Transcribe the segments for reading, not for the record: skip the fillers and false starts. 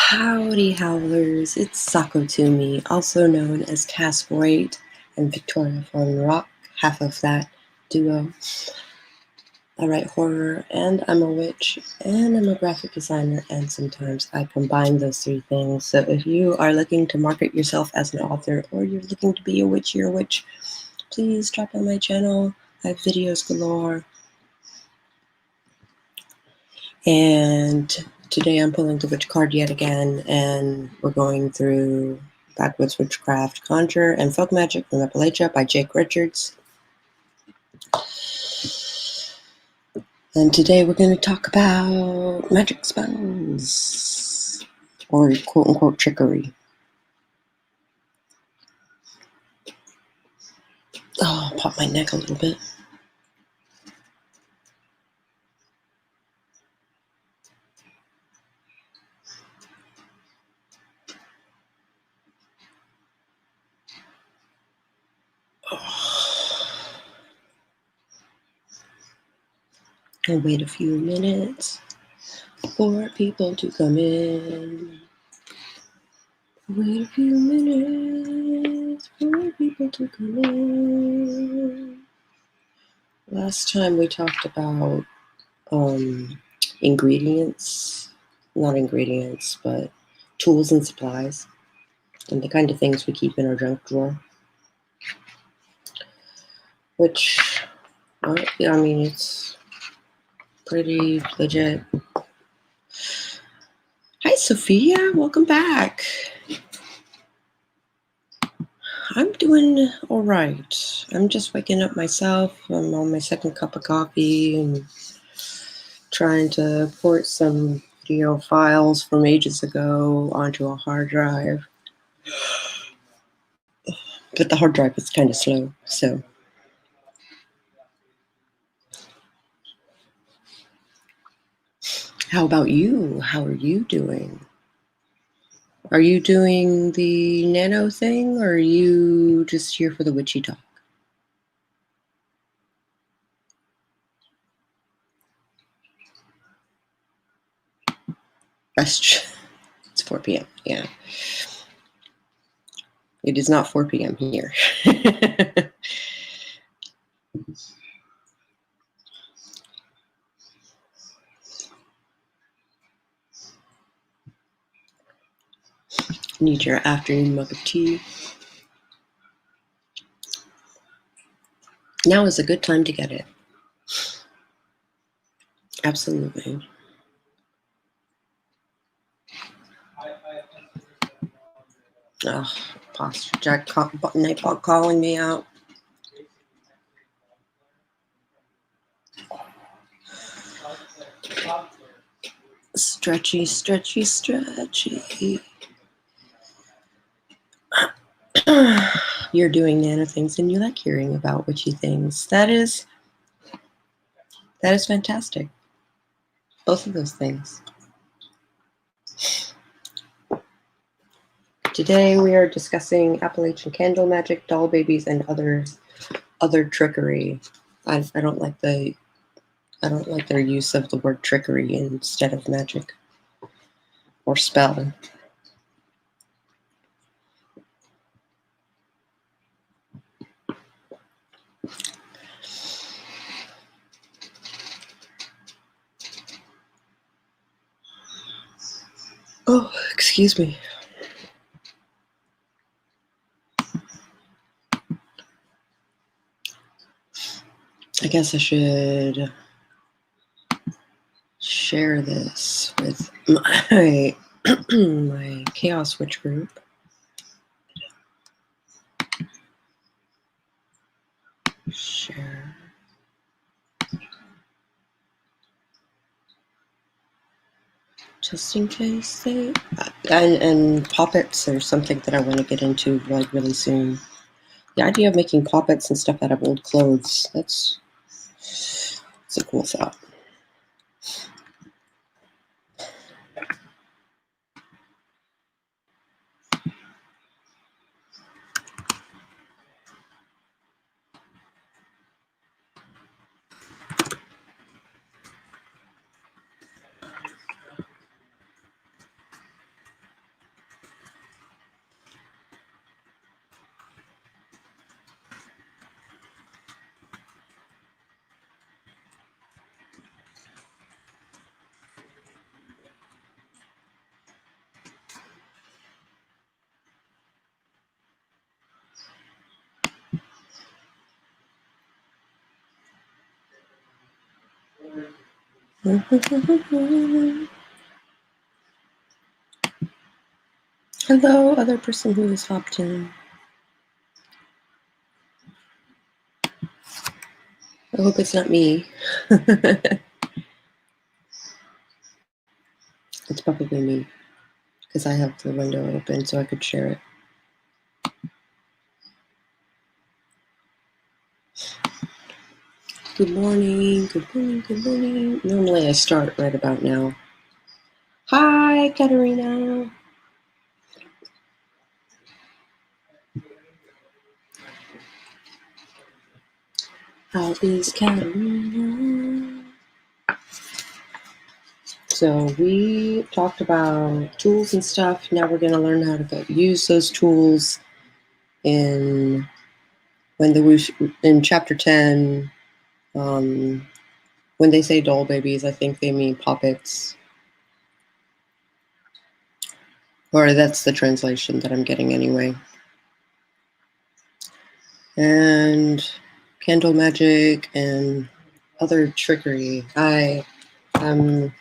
Howdy howlers, it's Sako Toomey, also known as Cass White and Victoria von Rock, half of that duo. I write horror, and I'm a witch, and I'm a graphic designer, and sometimes I combine those three things. So if you are looking to market yourself as an author, or you're looking to be a witch, you're a witch, please drop on my channel. I have videos galore. And today I'm pulling the witch card yet again, and we're going through Backwoods Witchcraft, Conjure, and Folk Magic from Appalachia by Jake Richards. And today we're going to talk about magic spells, or quote-unquote trickery. Oh, pop my neck a little bit. I'll wait a few minutes for people to come in. Wait a few minutes for people to come in. Last time we talked about ingredients, not ingredients, but tools and supplies, and the kind of things we keep in our junk drawer. Which, well, I mean, it's pretty legit. Hi, Sophia. Welcome back. I'm doing all right. I'm just waking up myself. I'm on my second cup of coffee and trying to port some video files from ages ago onto a hard drive. But the hard drive is kind of slow, so. How about you? How are you doing? Are you doing the nano thing, or are you just here for the witchy talk? It's 4 p.m. Yeah. It is not 4 p.m. here. Need your afternoon mug of tea. Now is a good time to get it. Absolutely. Oh, Posture Jack Nightbot calling me out. Stretchy, stretchy, stretchy. You're doing nano things and you like hearing about witchy things. That is fantastic. Both of those things. Today we are discussing Appalachian Candle Magic, doll babies, and other trickery. I don't like their use of the word trickery instead of magic or spell. Oh, excuse me. I guess I should share this with my my Chaos Witch group. Share. Just in case they and puppets are something that I want to get into like really soon. The idea of making puppets and stuff out of old clothes, it's a cool thought. Hello, other person who has hopped in. I hope it's not me. It's probably me, because I have the window open so I could share it. Good morning, good morning, good morning. Normally I start right about now. Hi, Katerina. How is Katerina? So we talked about tools and stuff. Now we're going to learn how to use those tools in chapter 10. When they say doll babies, I think they mean puppets. Or that's the translation that I'm getting anyway. And candle magic and other trickery. I am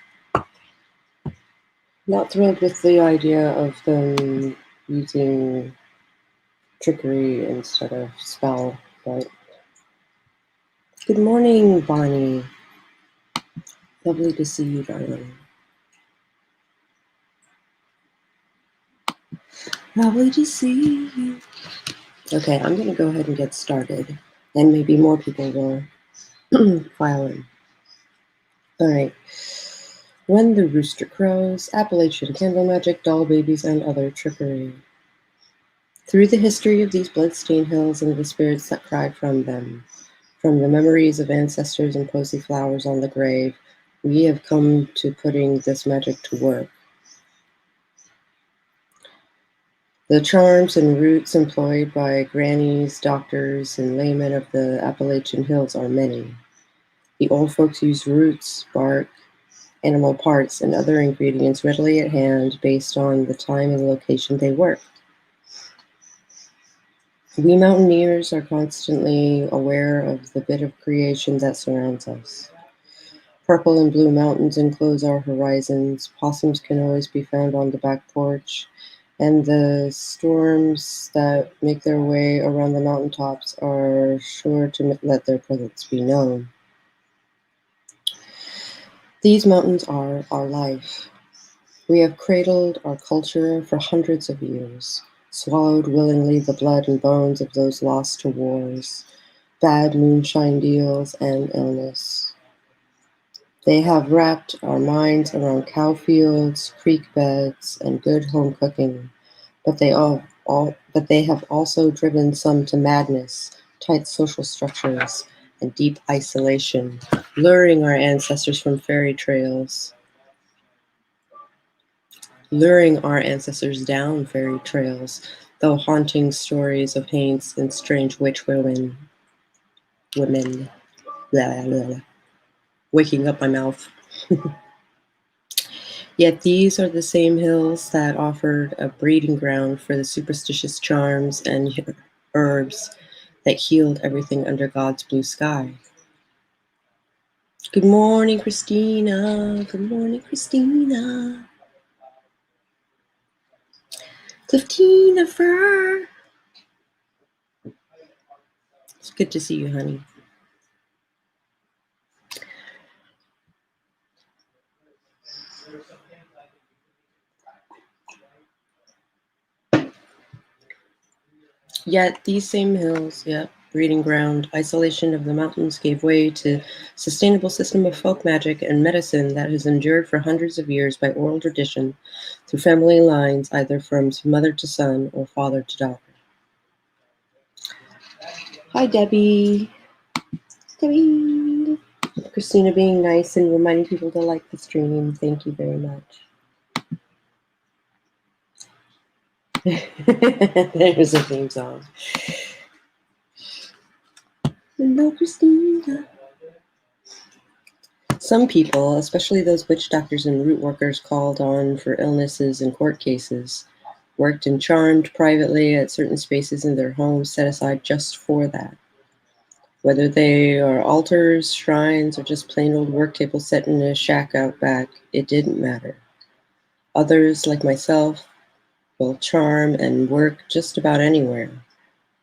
not thrilled with the idea of them using trickery instead of spell, but good morning, Bonnie. Lovely to see you, darling. Lovely to see you. Okay, I'm going to go ahead and get started, and maybe more people will file in. All right. When the Rooster Crows, Appalachian Candle Magic, doll babies, and other trickery. Through the history of these blood-stained hills and the spirits that cried from them, from the memories of ancestors and posy flowers on the grave, we have come to putting this magic to work. The charms and roots employed by grannies, doctors, and laymen of the Appalachian Hills are many. The old folks use roots, bark, animal parts, and other ingredients readily at hand based on the time and location they work. We mountaineers are constantly aware of the bit of creation that surrounds us. Purple and blue mountains enclose our horizons. Possums can always be found on the back porch. And the storms that make their way around the mountaintops are sure to let their presence be known. These mountains are our life. We have cradled our culture for hundreds of years, swallowed willingly the blood and bones of those lost to wars, bad moonshine deals, and illness. They have wrapped our minds around cow fields, creek beds, and good home cooking, but they have also driven some to madness, tight social structures, and deep isolation, luring our ancestors from fairy trails, luring our ancestors down fairy trails, though haunting stories of haints and strange witch women, blah, blah, blah. Waking up my mouth. Yet these are the same hills that offered a breeding ground for the superstitious charms and herbs that healed everything under God's blue sky. Good morning, Christina. Good morning, Christina. Cliftina Fur. It's good to see you, honey. Yet these same hills, breeding ground, isolation of the mountains gave way to sustainable system of folk magic and medicine that has endured for hundreds of years by oral tradition through family lines, either from mother to son or father to daughter. Hi, Debbie. Debbie. Christina being nice and reminding people to like the stream. Thank you very much. There's a theme song. Hello, Christina. Some people, especially those witch doctors and root workers called on for illnesses and court cases, worked and charmed privately at certain spaces in their homes set aside just for that. Whether they are altars, shrines, or just plain old work tables set in a shack out back, it didn't matter. Others, like myself, will charm and work just about anywhere.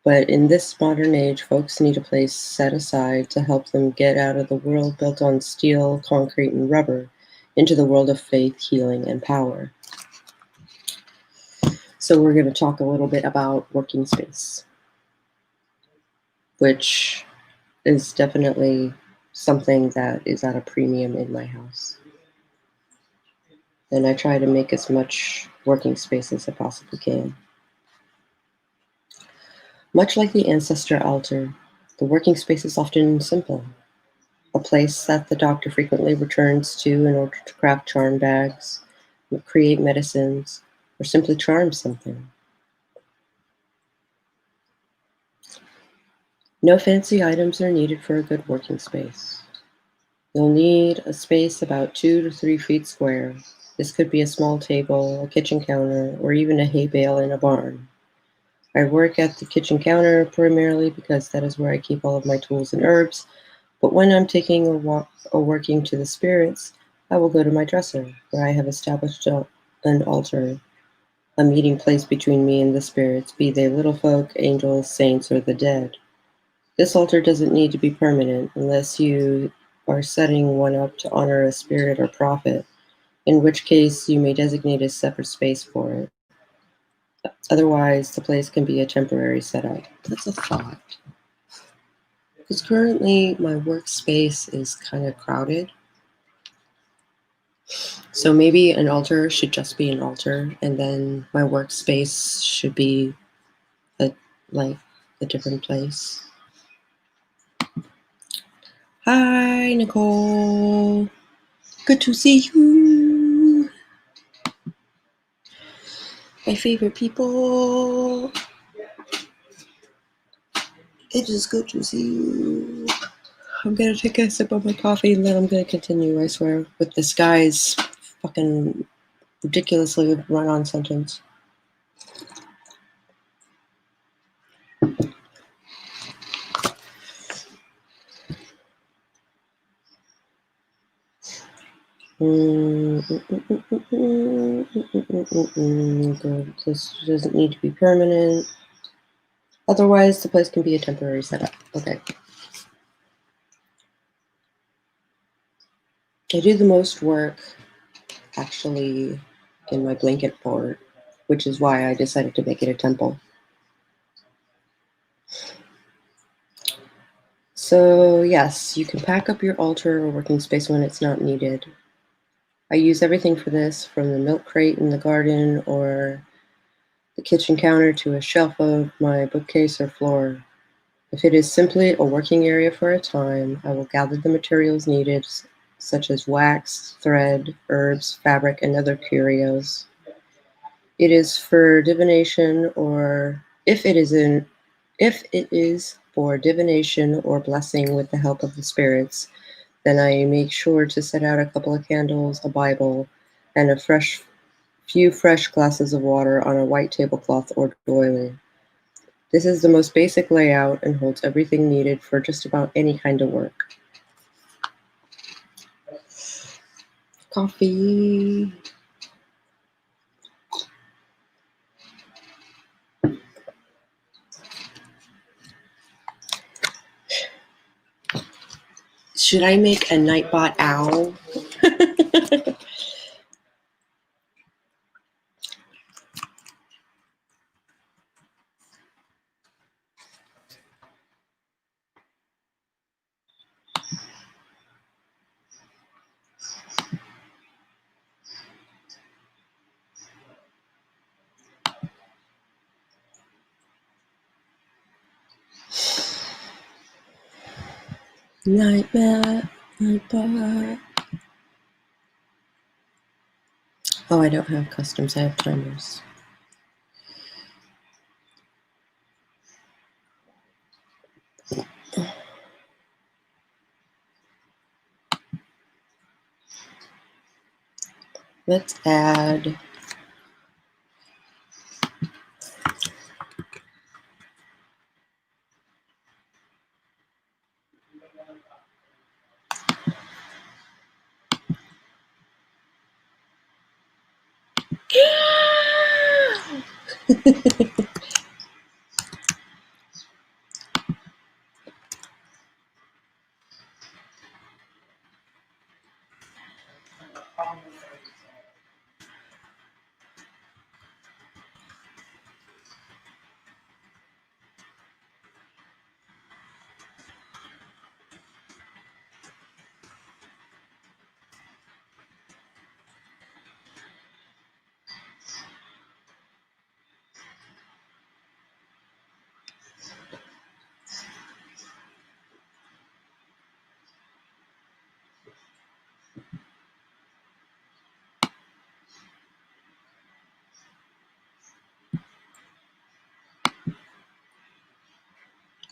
But in this modern age, folks need a place set aside to help them get out of the world built on steel, concrete, and rubber into the world of faith, healing, and power. So we're going to talk a little bit about working space, which is definitely something that is at a premium in my house. And I try to make as much working space as I possibly can. Much like the ancestor altar, the working space is often simple. A place that the doctor frequently returns to in order to craft charm bags, create medicines, or simply charm something. No fancy items are needed for a good working space. You'll need a space about 2 to 3 feet square. This could be a small table, a kitchen counter, or even a hay bale in a barn. I work at the kitchen counter primarily because that is where I keep all of my tools and herbs, but when I'm taking a walk or working to the spirits, I will go to my dresser, where I have established an altar, a meeting place between me and the spirits, be they little folk, angels, saints, or the dead. This altar doesn't need to be permanent unless you are setting one up to honor a spirit or prophet, in which case you may designate a separate space for it. Otherwise, the place can be a temporary setup. That's a thought. Because currently my workspace is kind of crowded. So maybe an altar should just be an altar, and then my workspace should be a different place. Hi, Nicole. Good to see you. My favorite people. It is good to see you. I'm gonna take a sip of my coffee and then I'm gonna continue, I swear, with this guy's fucking ridiculously run-on sentence. Good. This doesn't need to be permanent. Otherwise, the place can be a temporary setup. Okay. I do the most work actually in my blanket fort, which is why I decided to make it a temple. So yes, you can pack up your altar or working space when it's not needed. I use everything for this, from the milk crate in the garden or the kitchen counter to a shelf of my bookcase or floor. If it is simply a working area for a time, I will gather the materials needed, such as wax, thread, herbs, fabric, and other curios. It is for divination, or if it is for divination or blessing with the help of the spirits, then I make sure to set out a couple of candles, a Bible, and a few fresh glasses of water on a white tablecloth or doily. This is the most basic layout and holds everything needed for just about any kind of work. Coffee. Should I make a Nightbot owl? Nightbot. Oh, I don't have customs, I have timers. Let's add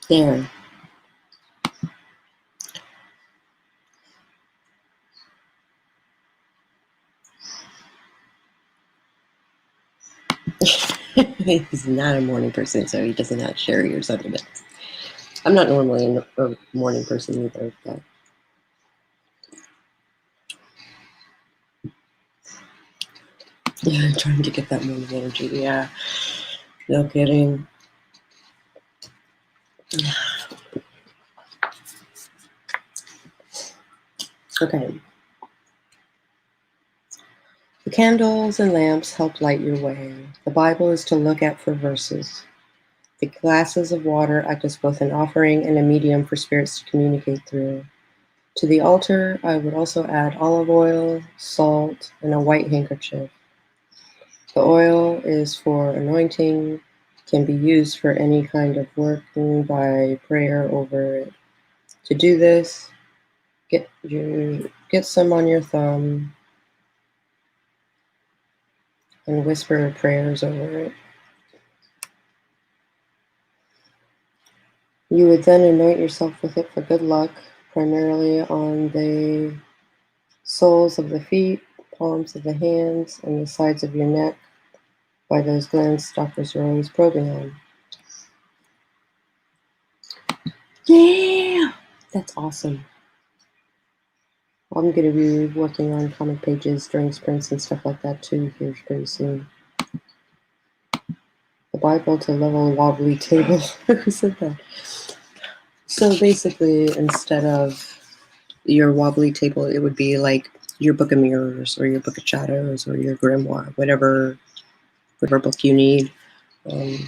There. He's not a morning person, so he doesn't have sherry or sentiments. I'm not normally a morning person either, but yeah, trying to get that morning energy. Yeah, no kidding. Okay. The candles and lamps help light your way. The Bible is to look at for verses. The glasses of water act as both an offering and a medium for spirits to communicate through. To the altar, I would also add olive oil, salt, and a white handkerchief. The oil is for anointing, can be used for any kind of working by prayer over it. To do this, get some on your thumb and whisper prayers over it. You would then anoint yourself with it for good luck, primarily on the soles of the feet, palms of the hands, and the sides of your neck, by those glands doctors are always probing on. Yeah! That's awesome. I'm going to be working on comic pages during sprints and stuff like that too here pretty soon. The Bible to level wobbly table. Who said that? So basically, instead of your wobbly table, it would be like your Book of Mirrors or your Book of Shadows or your Grimoire, whatever book you need. The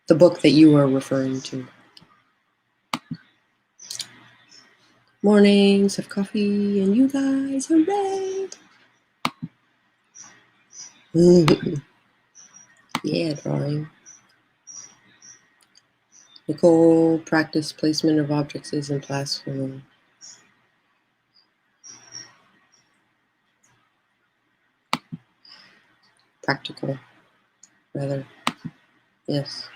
book that you are referring to. Mornings of coffee and you guys, hooray! Yeah, drawing. Nicole, practice placement of objects in classroom. Practical, rather. Yes.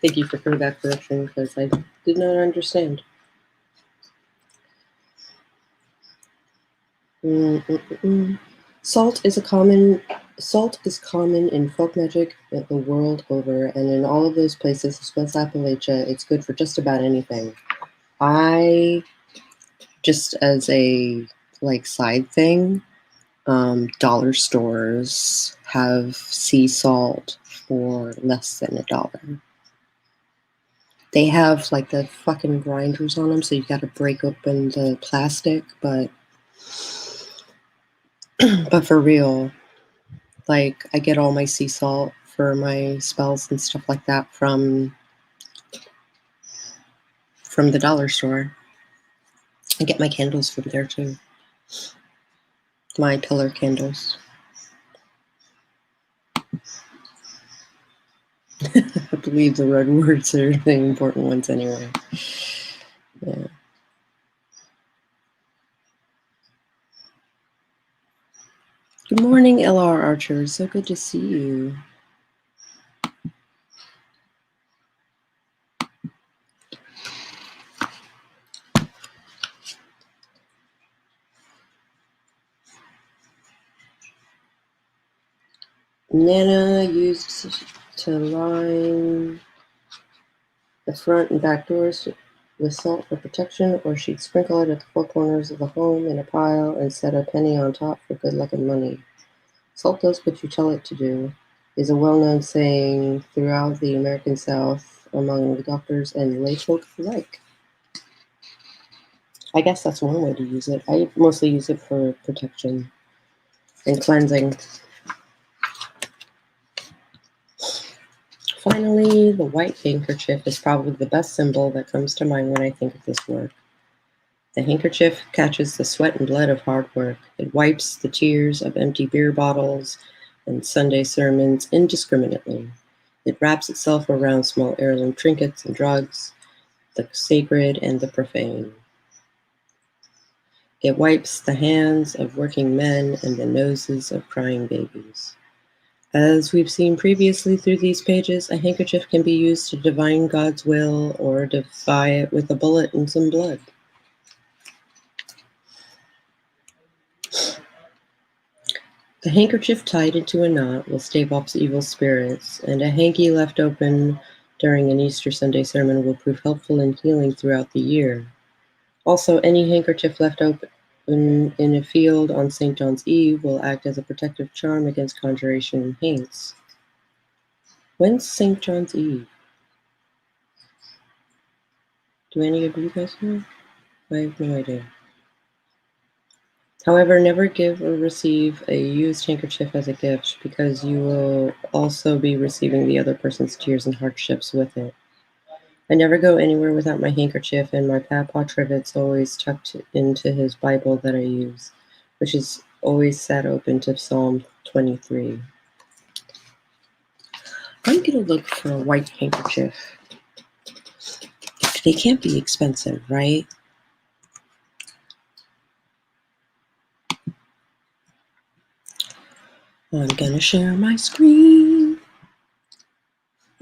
Thank you for coming back correction because I did not understand. Salt is common in folk magic the world over, and in all of those places, as well as Appalachia, it's good for just about anything. I, just as a side thing, dollar stores have sea salt for less than $1. They have the fucking grinders on them, so you gotta break open the plastic, but for real, I get all my sea salt for my spells and stuff like that from the dollar store. I get my candles from there too. My pillar candles. I believe the red words are the important ones anyway. Yeah. Good morning, LR Archer. So good to see you. Nana used to line the front and back doors with salt for protection, or she'd sprinkle it at the four corners of the home in a pile and set a penny on top for good luck and money. Salt does what you tell it to do is a well-known saying throughout the American South among doctors and layfolk alike. I guess that's one way to use it. I mostly use it for protection and cleansing. Finally, the white handkerchief is probably the best symbol that comes to mind when I think of this work. The handkerchief catches the sweat and blood of hard work. It wipes the tears of empty beer bottles and Sunday sermons indiscriminately. It wraps itself around small heirloom trinkets and drugs, the sacred and the profane. It wipes the hands of working men and the noses of crying babies. As we've seen previously through these pages, a handkerchief can be used to divine God's will or defy it with a bullet and some blood. The handkerchief tied into a knot will stave off evil spirits, and a hanky left open during an Easter Sunday sermon will prove helpful in healing throughout the year. Also, any handkerchief left open in a field on St. John's Eve will act as a protective charm against conjuration and haints. When's St. John's Eve? Do any of you guys know? I have no idea. However, never give or receive a used handkerchief as a gift, because you will also be receiving the other person's tears and hardships with it. I never go anywhere without my handkerchief, and my Papa Trivet's always tucked into his Bible that I use, which is always sat open to Psalm 23. I'm going to look for a white handkerchief. They can't be expensive, right? I'm going to share my screen.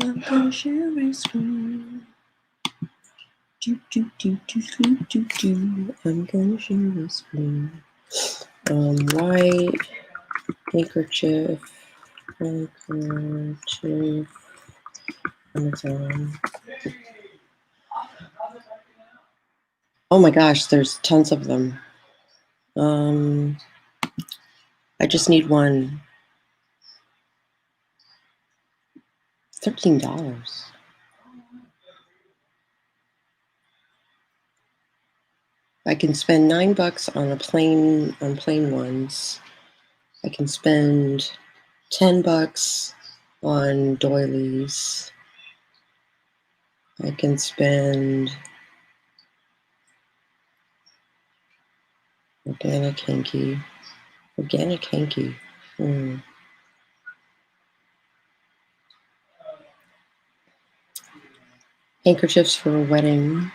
I'm going to share my screen. I'm going to share my screen. White handkerchief. Amazon. Oh my gosh, there's tons of them. I just need one. $13. I can spend $9 on plain ones. I can spend $10 on doilies. I can spend organic hanky. Handkerchiefs for a wedding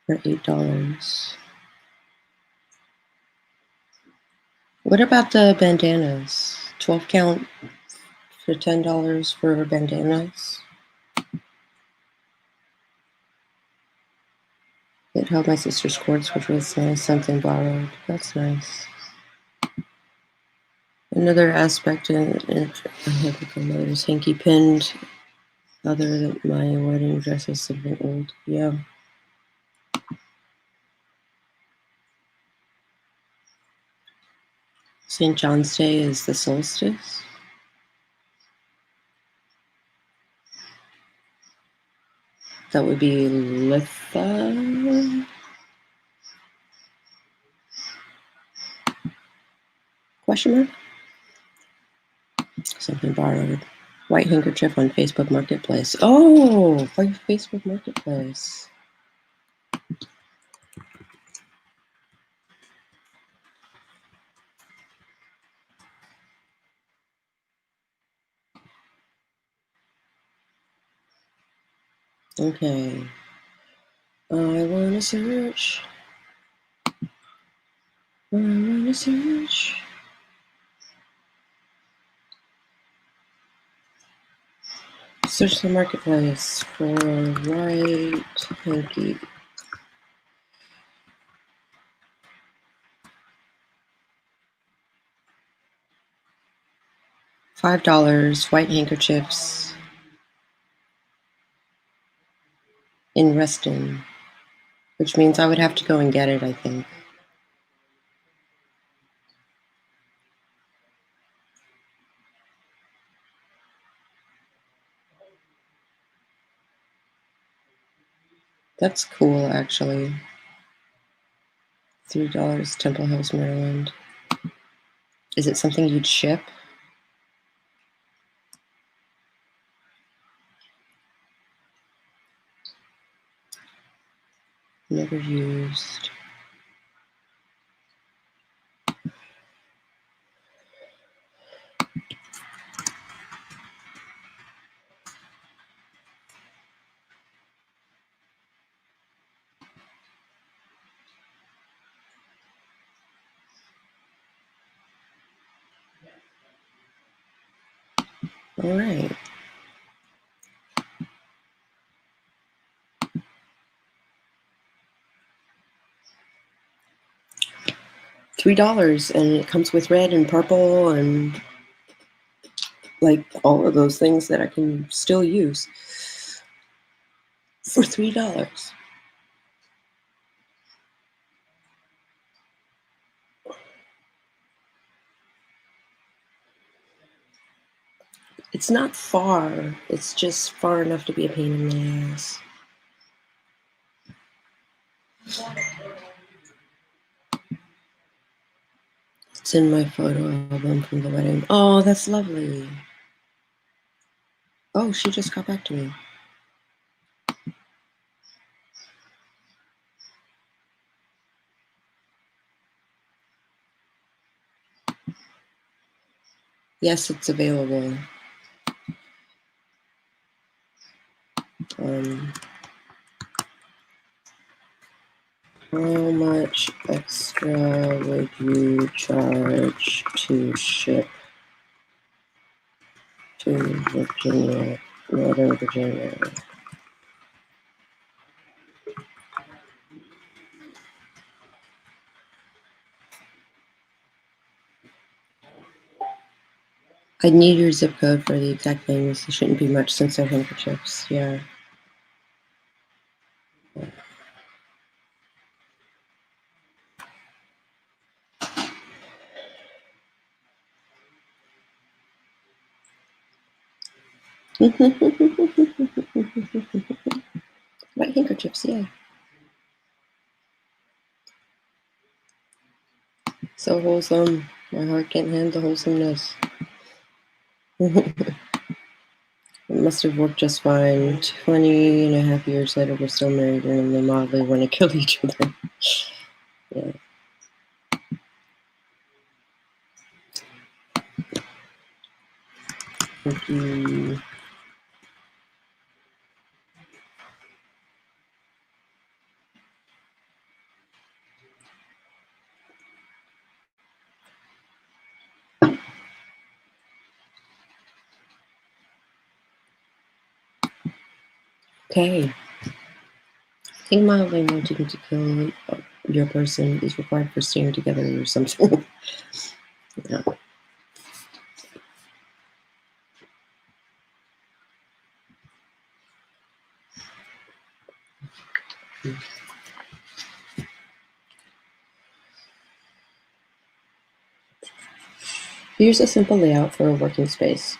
for $8. What about the bandanas? 12 count for $10 for bandanas. It held my sister's cords, which was nice. Something borrowed. That's nice. Another aspect in is hanky pinned. Other than my wedding dress is something old. Yeah. St. John's Day is the solstice. That would be Litha. Question mark? Something borrowed. White handkerchief on Facebook Marketplace. Oh, Facebook Marketplace. Okay. I want to search. Search the marketplace for white hanky. $5 white handkerchiefs. in Reston, which means I would have to go and get it, I think. That's cool, actually. $3, Temple Hills, Maryland. Is it something you'd ship? Never used. All right. $3, and it comes with red and purple and like all of those things that I can still use for $3. It's not far. It's just far enough to be a pain in the ass. It's in my photo album from the wedding. Oh, that's lovely. Oh, she just got back to me. Yes, it's available. How much extra would you charge to ship to Virginia, Northern Virginia? I'd need your zip code for the exact things. It shouldn't be much since they're handkerchiefs. Yeah. White handkerchiefs, yeah. So wholesome. My heart can't handle wholesomeness. It must have worked just fine. 20 and a half years later, we're still married and they mildly want to kill each other. Yeah. Thank you. Okay. I think mildly wanting to kill your person is required for staying together or something. Yeah. Here's a simple layout for a working space.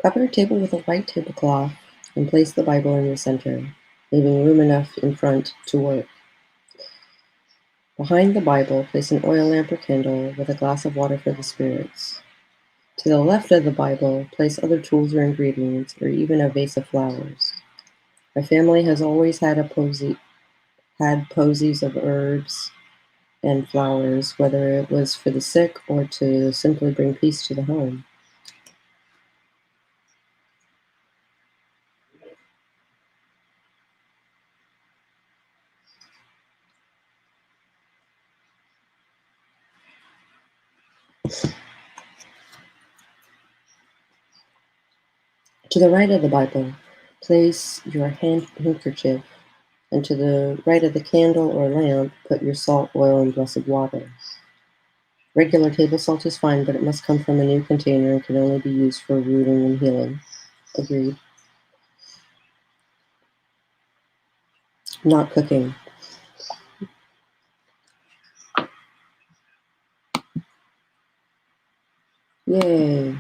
Cover a table with a white tablecloth and place the Bible in the center, leaving room enough in front to work. Behind the Bible, place an oil lamp or candle with a glass of water for the spirits. To the left of the Bible, place other tools or ingredients, or even a vase of flowers. My family has always had posies of herbs and flowers, whether it was for the sick or to simply bring peace to the home. To the right of the Bible, place your handkerchief, and to the right of the candle or lamp, put your salt, oil, and blessed water. Regular table salt is fine, but it must come from a new container and can only be used for rooting and healing. Agreed. not cooking. Yay.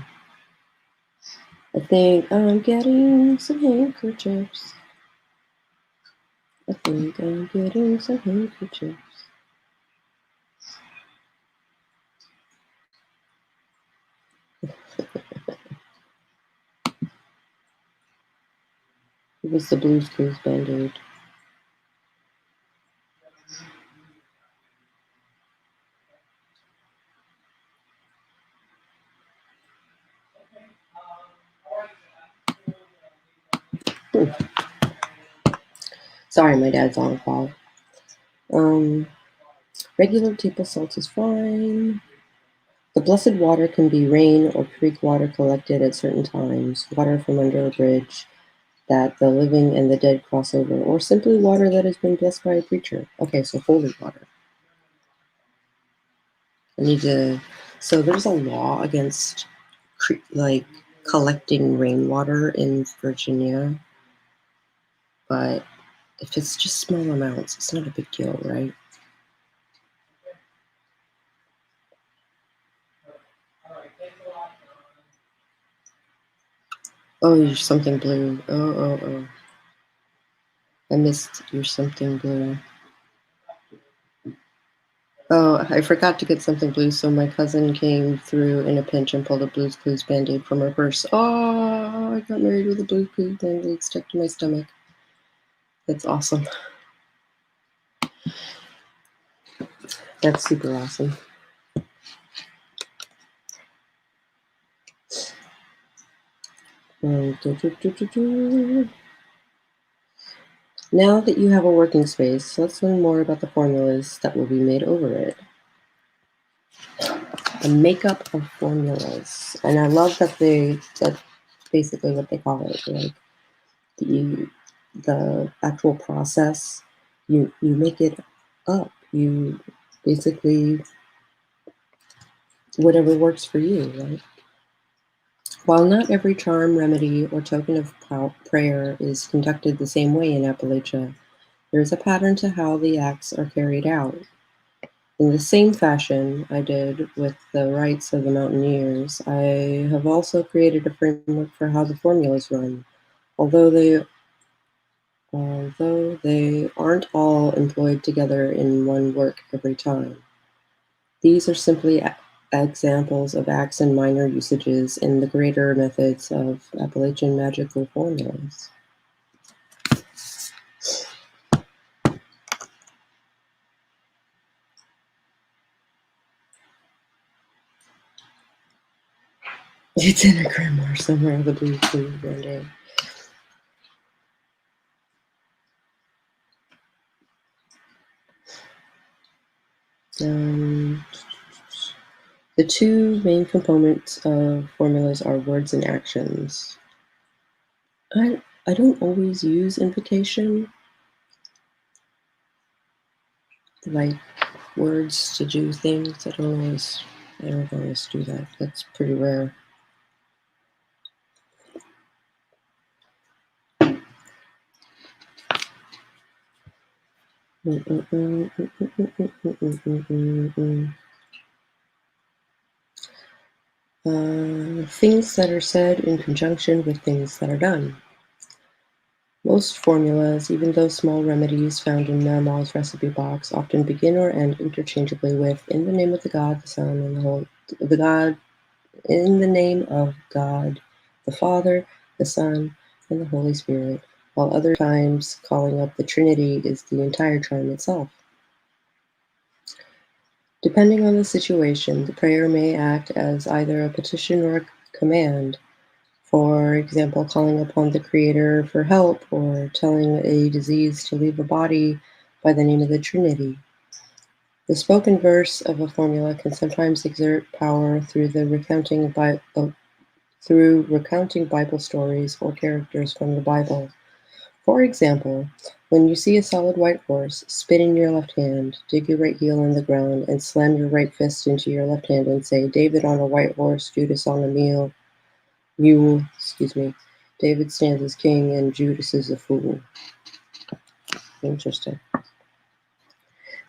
I think I'm getting some handkerchiefs. I think I'm getting some handkerchiefs. It was the Blues Clues Band-Aid. Sorry, my dad's on call. Regular table salt is fine. The blessed water can be rain or creek water collected at certain times, water from under a bridge that the living and the dead cross over, or simply water that has been blessed by a preacher. Okay, so holy water. So there's a law against collecting rainwater in Virginia, but if it's just small amounts, it's not a big deal, right? Oh, you're something blue. Oh. I missed your something blue. Oh, I forgot to get something blue, so my cousin came through in a pinch and pulled a Blues Clues Band-Aid from her purse. Oh, I got married with a Blues Clues Band-Aid stuck to my stomach. That's awesome. That's super awesome. Now that you have a working space, let's learn more about the formulas that will be made over it. The makeup of formulas. And I love that that's basically what they call it. Like the actual process, you make it up. You basically, whatever works for you, right? While not every charm, remedy, or token of prayer is conducted the same way in Appalachia, there is a pattern to how the acts are carried out. In the same fashion I did with the rites of the mountaineers, I have also created a framework for how the formulas run, although they aren't all employed together in one work every time. These are simply examples of acts and minor usages in the greater methods of Appalachian magical formulas. It's in a grimoire somewhere, the Blues Clues Band-Aid. The two main components of formulas are words and actions. I don't always use invocation, like words to do things. I don't always do that. That's pretty rare. Things that are said in conjunction with things that are done. Most formulas, even those small remedies found in Mama's recipe box, often begin or end interchangeably with "in the name of the God, the Son, and in the name of God, the Father, the Son, and the Holy Spirit," while other times calling up the Trinity is the entire charm itself. Depending on the situation, the prayer may act as either a petition or a command. For example, calling upon the Creator for help or telling a disease to leave a body by the name of the Trinity. The spoken verse of a formula can sometimes exert power through recounting Bible stories or characters from the Bible. For example, when you see a solid white horse, spit in your left hand, dig your right heel in the ground, and slam your right fist into your left hand and say, "David on a white horse, Judas on a mule. David stands as king and Judas is a fool." Interesting.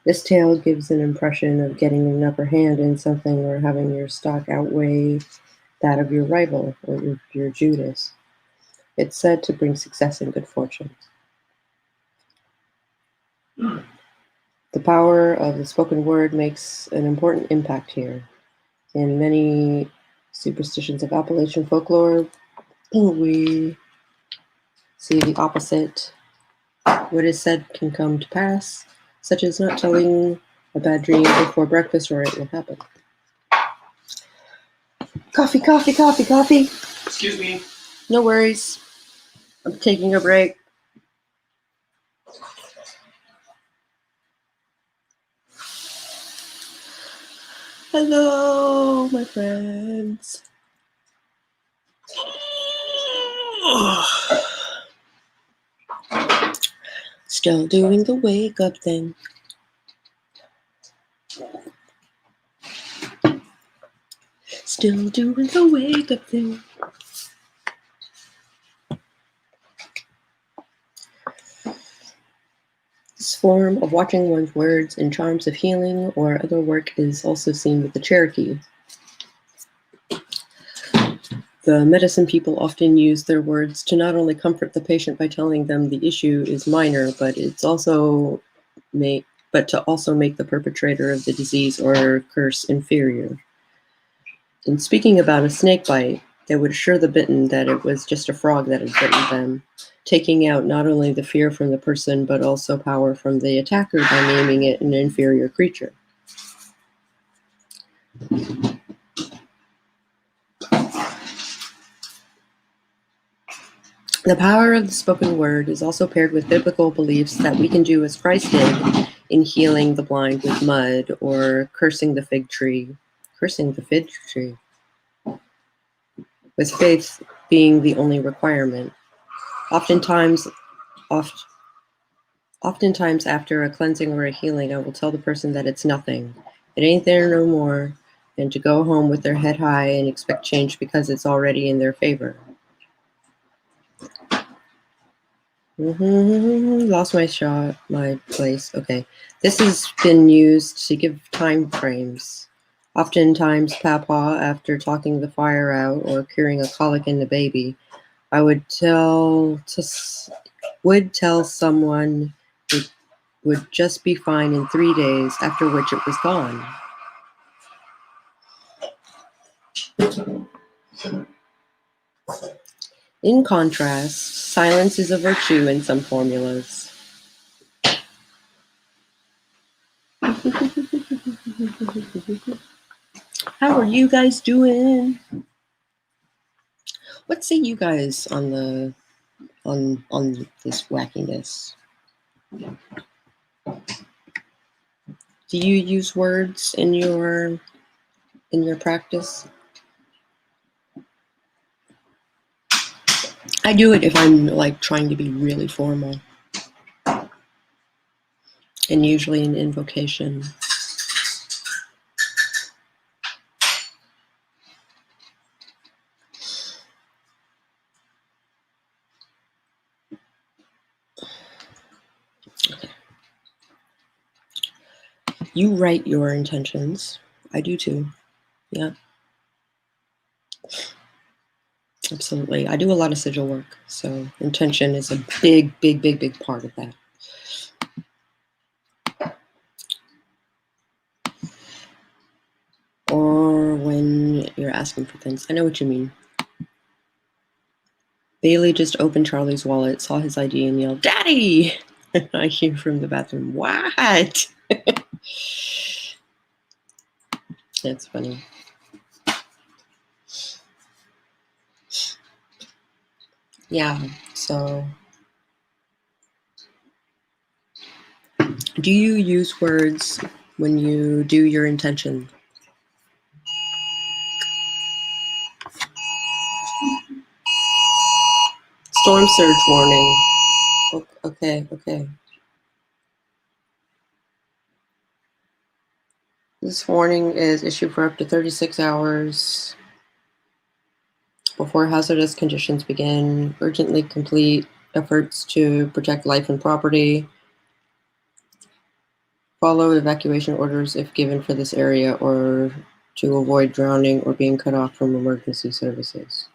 This tale gives an impression of getting an upper hand in something or having your stock outweigh that of your rival or your Judas. It's said to bring success and good fortune. The power of the spoken word makes an important impact here. In many superstitions of Appalachian folklore, we see the opposite. What is said can come to pass, such as not telling a bad dream before breakfast or it will happen. Coffee, coffee, coffee, coffee. Excuse me. No worries. I'm taking a break. Hello, my friends. Still doing the wake up thing. Still doing the wake up thing. This form of watching one's words and charms of healing or other work is also seen with the Cherokee. The medicine people often use their words to not only comfort the patient by telling them the issue is minor, but to also make the perpetrator of the disease or curse inferior. In speaking about a snake bite, they would assure the bitten that it was just a frog that had bitten them, taking out not only the fear from the person, but also power from the attacker by naming it an inferior creature. The power of the spoken word is also paired with biblical beliefs that we can do as Christ did in healing the blind with mud or cursing the fig tree, with faith being the only requirement. Oftentimes after a cleansing or a healing, I will tell the person that it's nothing. It ain't there no more, and to go home with their head high and expect change because it's already in their favor. Lost my place. Okay. This has been used to give time frames. Oftentimes, Papa, after talking the fire out or curing a colic in the baby, I would tell someone it would just be fine in 3 days, after which it was gone. In contrast, silence is a virtue in some formulas. How are you guys doing? What say you guys on this wackiness? Do you use words in your practice? I do it if I'm like trying to be really formal, and usually an invocation. Okay. You write your intentions. I do too. Yeah. Absolutely. I do a lot of sigil work, so intention is a big part of that. Or when you're asking for things. I know what you mean. Bailey just opened Charlie's wallet, saw his ID, and yelled, "Daddy!" I hear from the bathroom, "What?" That's funny. Yeah, so do you use words when you do your intention? Storm surge warning. Okay. This warning is issued for up to 36 hours before hazardous conditions begin. Urgently complete efforts to protect life and property. follow evacuation orders if given for this area or to avoid drowning or being cut off from emergency services.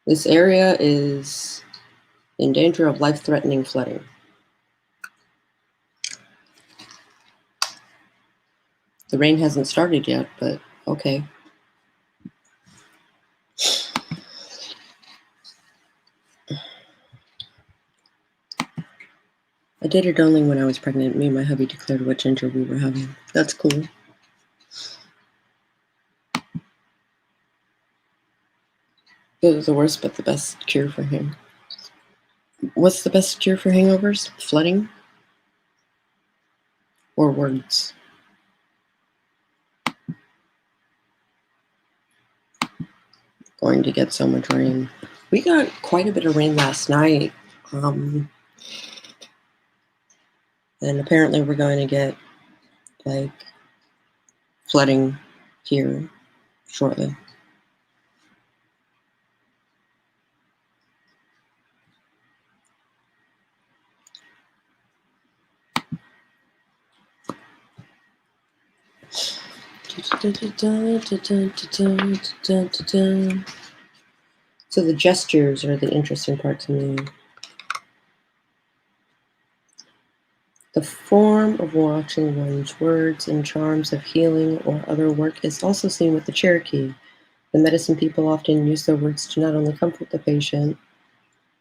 This area is in danger of life-threatening flooding. The rain hasn't started yet, but okay. I did it only when I was pregnant. Me and my hubby declared what ginger we were having. That's cool. It was the worst but the best cure for him. What's the best cure for hangovers? Flooding? Or words? Going to get so much rain. We got quite a bit of rain last night. And apparently we're going to get like flooding here shortly. So the gestures are the interesting part to me. The form of watching one's words and charms of healing or other work is also seen with the Cherokee. The medicine people often use their words to not only comfort the patient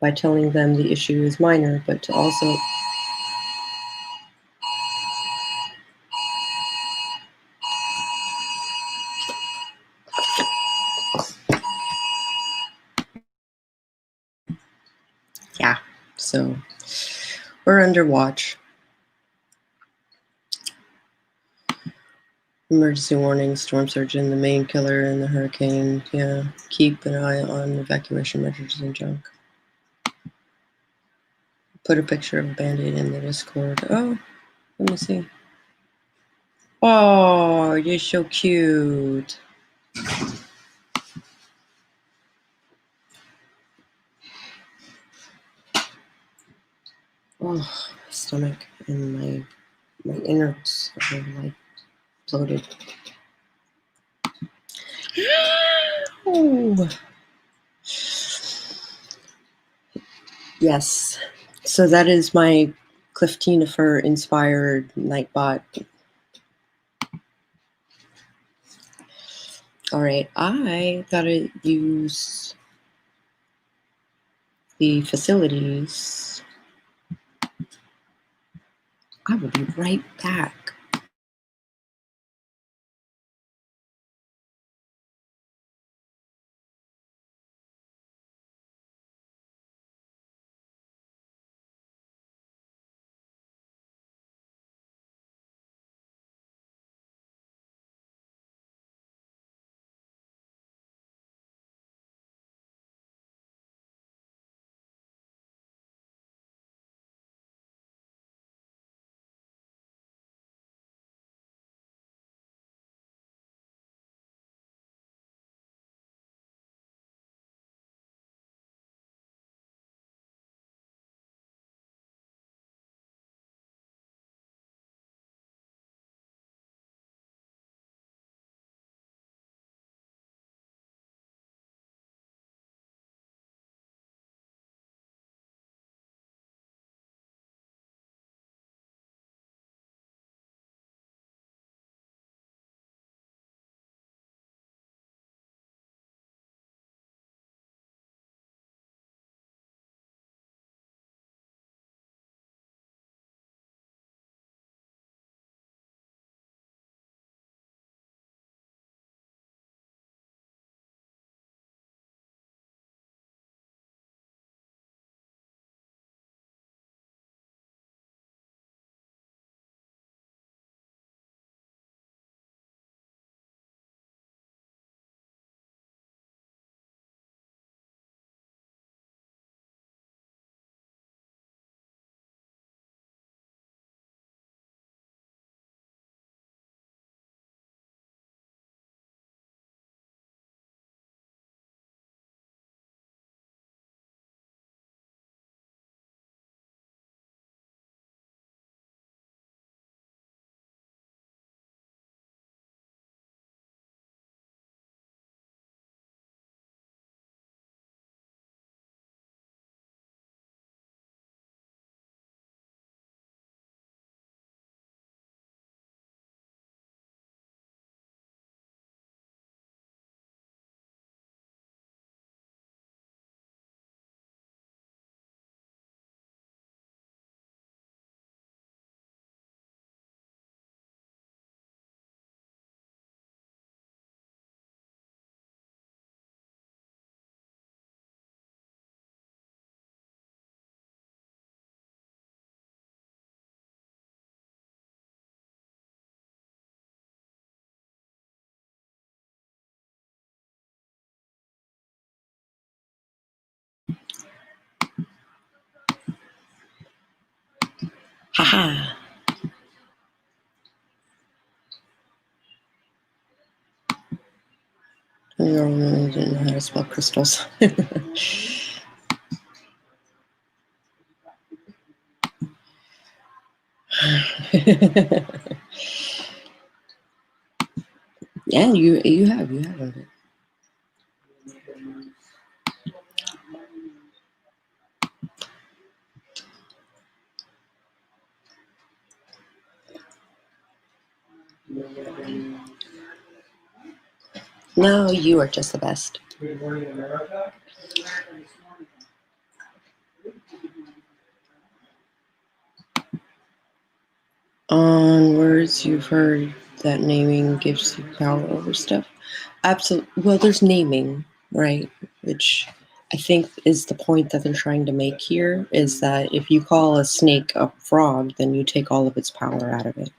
by telling them the issue is minor, but to also so we're under watch. Emergency warning, storm surge in the main killer and the hurricane. Yeah, keep an eye on evacuation measures and junk. Put a picture of a Band-Aid in the Discord. Oh, let me see. Oh, you're so cute. Oh, my stomach and my innards are like bloated. Oh. Yes. So that is my Cliftina Fur inspired Nightbot. All right, I gotta use the facilities. I will be right back. Haha. I really didn't know how to spell crystals. Yeah, you have it. No, you are just the best. Good morning, America. On words you've heard that naming gives you power over stuff. Absolutely. Well, there's naming, right? Which I think is the point that they're trying to make here, is that if you call a snake a frog, then you take all of its power out of it.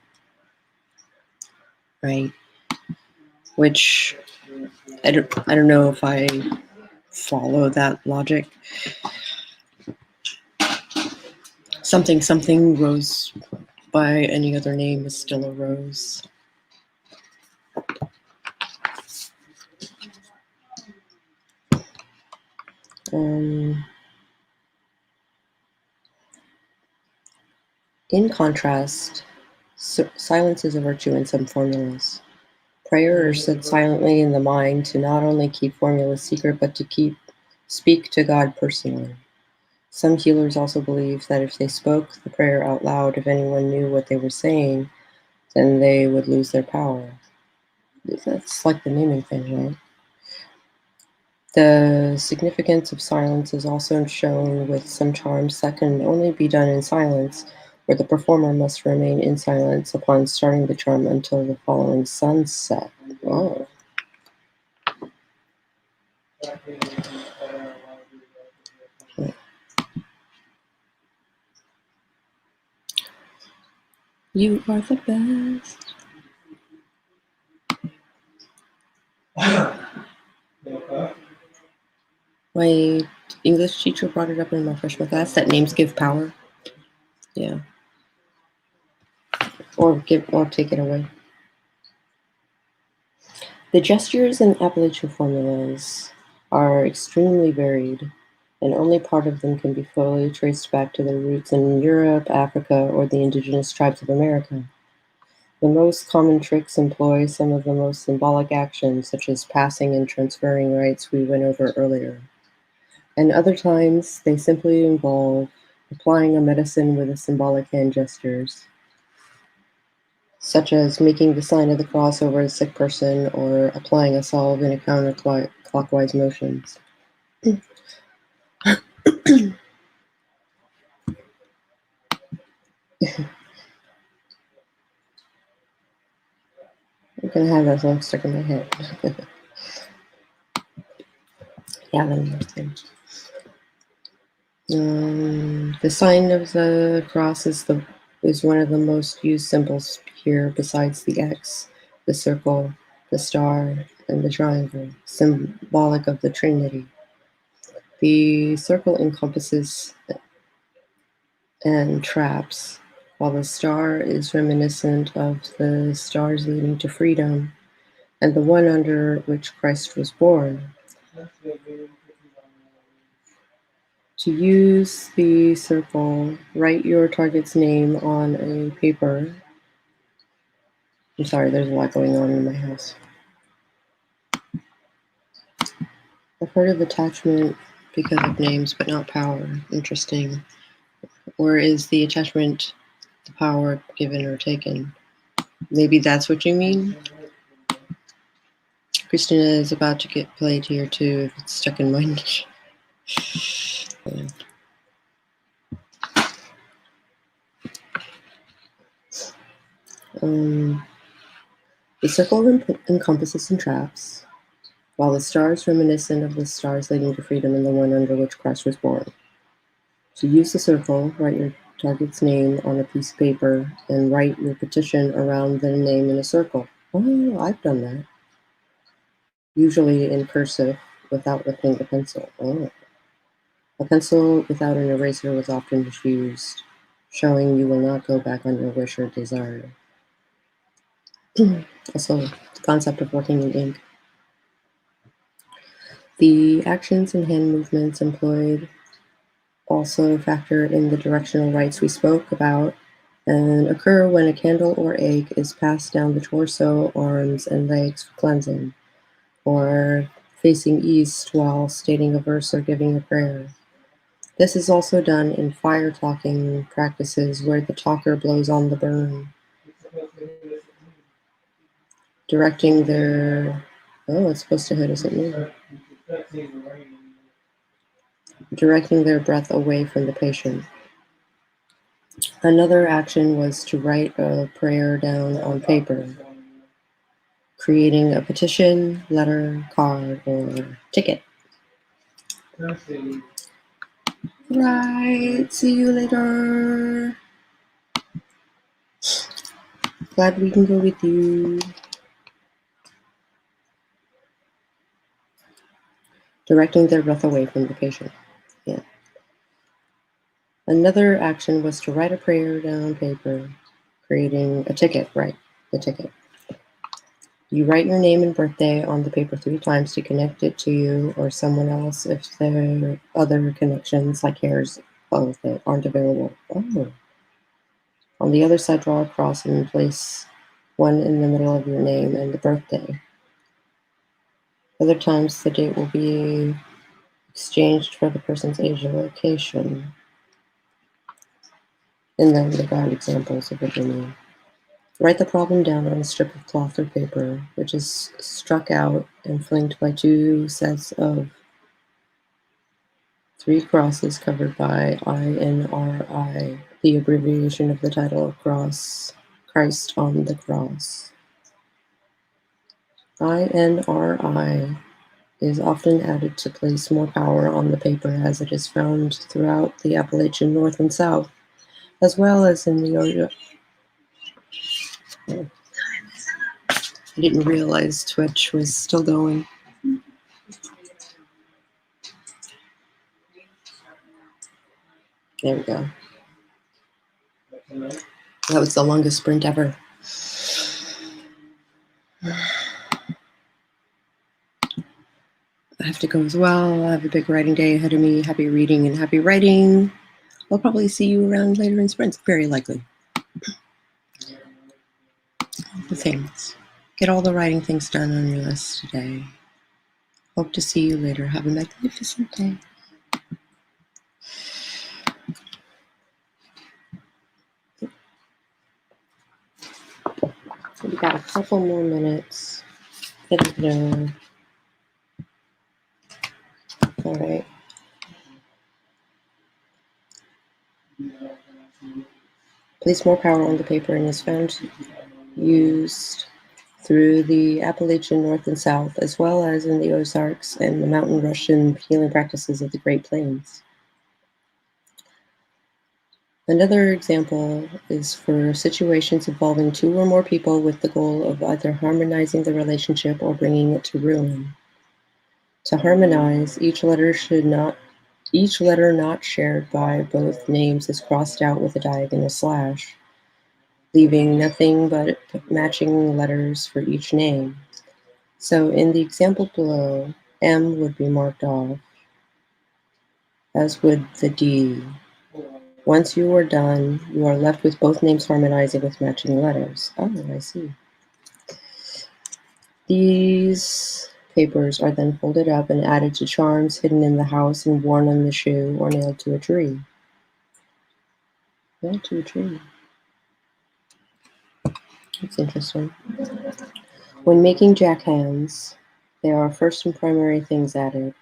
Right? Which I don't know if I follow that logic. Something rose by any other name is still a rose. In contrast, silence is a virtue in some formulas. Prayer is said silently in the mind to not only keep formulas secret, but to speak to God personally. Some healers also believe that if they spoke the prayer out loud, if anyone knew what they were saying, then they would lose their power. That's like the naming thing, right? The significance of silence is also shown with some charms that can only be done in silence, where the performer must remain in silence upon starting the charm until the following sunset. Oh. You are the best. My English teacher brought it up in my freshman class that names give power. Yeah. Or take it away. The gestures and Appalachian formulas are extremely varied, and only part of them can be fully traced back to their roots in Europe, Africa, or the indigenous tribes of America. The most common tricks employ some of the most symbolic actions, such as passing and transferring rights we went over earlier. And other times, they simply involve applying a medicine with a symbolic hand gestures, such as making the sign of the cross over a sick person or applying a salve in a counterclockwise motions. I'm gonna have that song stuck in my head. Yeah, let me understand. The sign of the cross is one of the most used symbols here, besides the X, the circle, the star, and the triangle, symbolic of the Trinity. The circle encompasses and traps, while the star is reminiscent of the stars leading to freedom, and the one under which Christ was born. To use the circle, write your target's name on a paper. I'm sorry, there's a lot going on in my house. I've heard of attachment because of names, but not power. Interesting. Or is the attachment the power given or taken? Maybe that's what you mean? Christina is about to get played here too if it's stuck in my niche. Yeah. The circle encompasses and traps, while the star is reminiscent of the stars leading to freedom and the one under which Christ was born. To use the circle, write your target's name on a piece of paper and write your petition around the name in a circle. Oh, I've done that. Usually in cursive without lifting the pencil. Oh. A pencil without an eraser was often used. showing you will not go back on your wish or desire. Also, the concept of working in ink. The actions and hand movements employed also factor in the directional rites we spoke about and occur when a candle or egg is passed down the torso, arms, and legs for cleansing, or facing east while stating a verse or giving a prayer. This is also done in fire talking practices where the talker blows on the burn, directing their... Oh, it's supposed to hit us at me. Directing their breath away from the patient. Another action was to write a prayer down on paper, creating a petition, letter, card, or ticket. Right, see you later. Glad we can go with you. Directing their breath away from the patient. Yeah. Another action was to write a prayer down on paper, creating a ticket, right, the ticket. You write your name and birthday on the paper 3 times to connect it to you or someone else if there are other connections like hairs of it aren't available. Oh. On the other side, draw a cross and place one in the middle of your name and the birthday. Other times, the date will be exchanged for the person's age and location. And then they got examples of what they mean. Write the problem down on a strip of cloth or paper, which is struck out and flanked by 2 sets of 3 crosses covered by INRI, the abbreviation of the title of cross, Christ on the Cross. INRI is often added to place more power on the paper as it is found throughout the Appalachian North and South, as well as in the... I didn't realize Twitch was still going. There we go. That was the longest sprint ever. I have to go as well. I have a big writing day ahead of me. Happy reading and happy writing. I'll probably see you around later in sprints, very likely. All the things. Get all the writing things done on your list today. Hope to see you later. Have a magnificent day. We got a couple more minutes. All right. Place more power on the paper and is found used through the Appalachian North and South, as well as in the Ozarks and the mountain Russian healing practices of the Great Plains. Another example is for situations involving 2 or more people with the goal of either harmonizing the relationship or bringing it to ruin. To harmonize, each letter not shared by both names is crossed out with a diagonal slash, leaving nothing but matching letters for each name. So in the example below, M would be marked off, as would the D. Once you are done, you are left with both names harmonizing with matching letters. Oh, I see. These papers are then folded up and added to charms hidden in the house and worn on the shoe or nailed to a tree. Nailed to a tree. That's interesting. When making jack hands, there are first and primary things added.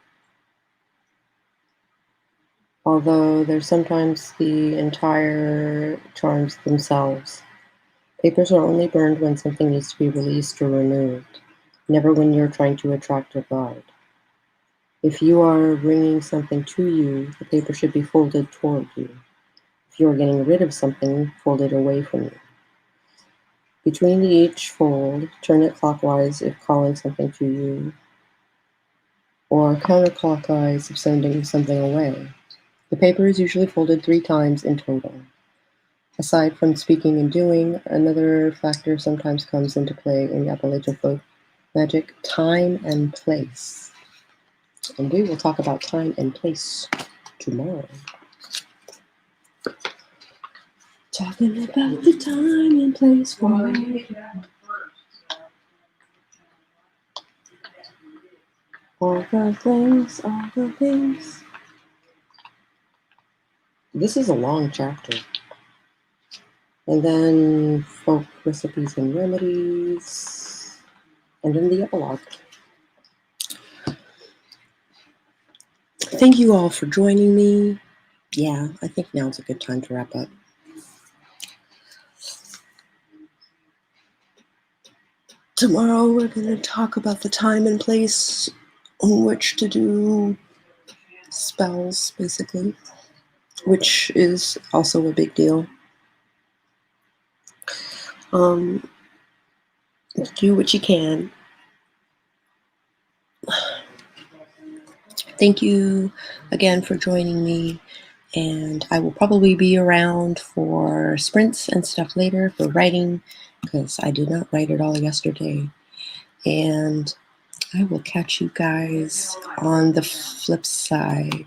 Although there's sometimes the entire charms themselves. Papers are only burned when something needs to be released or removed, never when you're trying to attract or guide. If you are bringing something to you, the paper should be folded toward you. If you are getting rid of something, fold it away from you. Between each fold, turn it clockwise if calling something to you, or counterclockwise if sending something away. The paper is usually folded 3 times in total. Aside from speaking and doing, another factor sometimes comes into play in the Appalachian folk magic: time and place. And we will talk about time and place tomorrow. Talking about the time and place for all the things, all the things. This is a long chapter. And then folk recipes and remedies. And then the epilogue. Thank you all for joining me. Yeah, I think now's a good time to wrap up. Tomorrow we're going to talk about the time and place in which to do spells, basically, which is also a big deal. Do what you can. Thank you again for joining me, and I will probably be around for sprints and stuff later for writing, because I did not write it all yesterday. And I will catch you guys on the flip side.